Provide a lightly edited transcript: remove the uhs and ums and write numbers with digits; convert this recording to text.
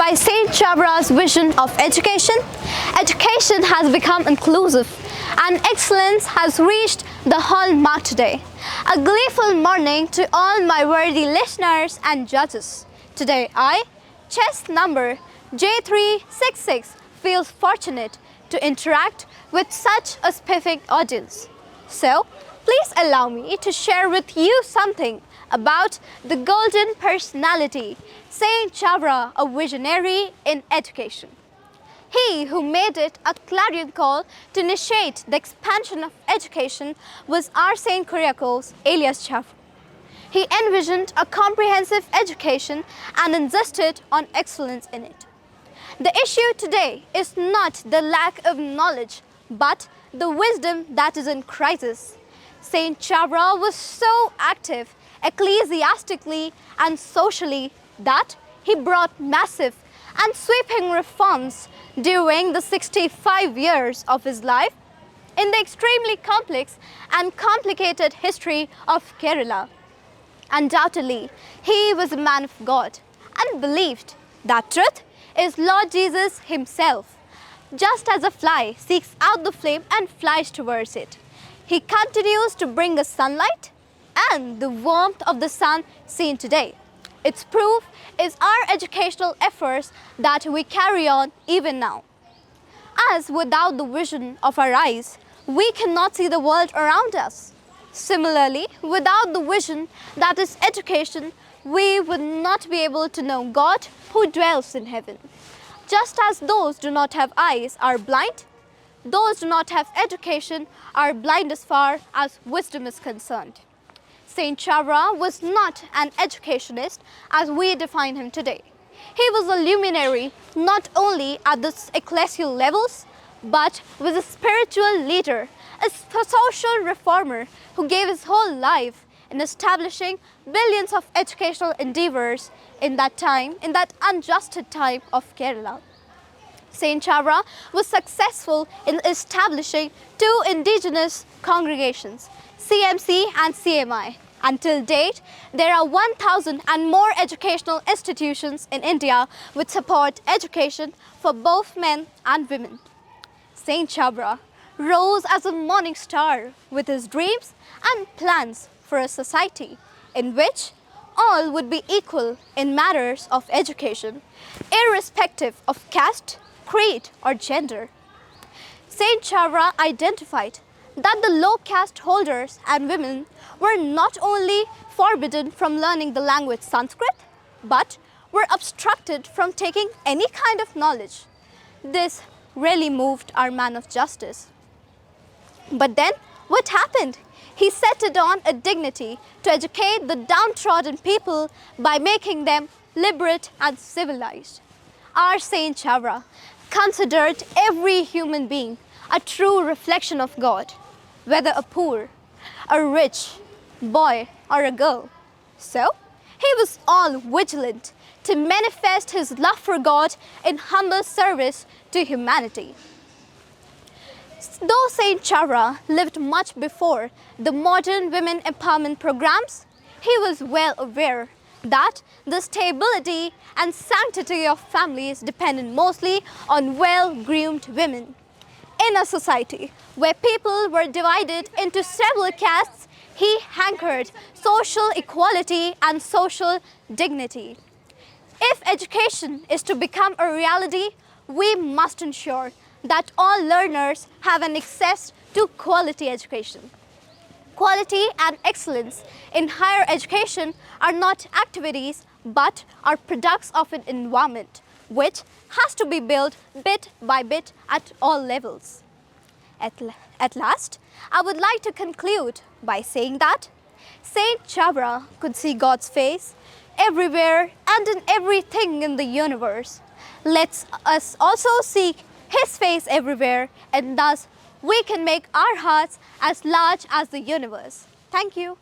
By Saint Chavara's vision of education, education has become inclusive and excellence has reached the hallmark today. A gleeful morning to all my worthy listeners and judges. Today I, chess number J366, feels fortunate to interact with such a specific audience. So, please allow me to share with you something about the golden personality, Saint Chavara, a visionary in education. He who made it a clarion call to initiate the expansion of education was our Saint Kuriakose Elias Chavara. He envisioned a comprehensive education and insisted on excellence in it. The issue today is not the lack of knowledge, but the wisdom that is in crisis. Saint Chavara was so active ecclesiastically and socially that he brought massive and sweeping reforms during the 65 years of his life in the extremely complex and complicated history of Kerala. Undoubtedly, he was a man of God and believed that truth is Lord Jesus himself. Just as a fly seeks out the flame and flies towards it, he continues to bring us sunlight and the warmth of the sun seen today. Its proof is our educational efforts that we carry on even now. As without the vision of our eyes, we cannot see the world around us. Similarly, without the vision that is education, we would not be able to know God who dwells in heaven. Just as those do not have eyes are blind, those do not have education are blind as far as wisdom is concerned. Saint Chavara was not an educationist as we define him today. He was a luminary not only at the ecclesial levels, but was a spiritual leader, a social reformer who gave his whole life in establishing billions of educational endeavors in that time, in that unjusted time of Kerala. Saint Chavara was successful in establishing two indigenous congregations, CMC and CMI. Until date, there are 1,000 and more educational institutions in India which support education for both men and women. Saint Chavara rose as a morning star with his dreams and plans for a society in which all would be equal in matters of education, irrespective of caste, creed or gender. Saint Chavara identified that the low caste holders and women were not only forbidden from learning the language Sanskrit, but were obstructed from taking any kind of knowledge. This really moved our man of justice. But then what happened? He set it on a dignity to educate the downtrodden people by making them literate and civilized. Our Saint Chavara considered every human being a true reflection of God, whether a poor, a rich, boy or a girl. So, he was all vigilant to manifest his love for God in humble service to humanity. Though Saint Chavara lived much before the modern women empowerment programs, he was well aware that the stability and sanctity of families depended mostly on well-groomed women. In a society where people were divided into several castes, he hankered social equality and social dignity. If education is to become a reality, we must ensure that all learners have an access to quality education. Quality and excellence in higher education are not activities but are products of an environment which has to be built bit by bit at all levels. At last, I would like to conclude by saying that Saint Chavara could see God's face everywhere and in everything in the universe. Let us also seek His face everywhere, and thus we can make our hearts as large as the universe. Thank you.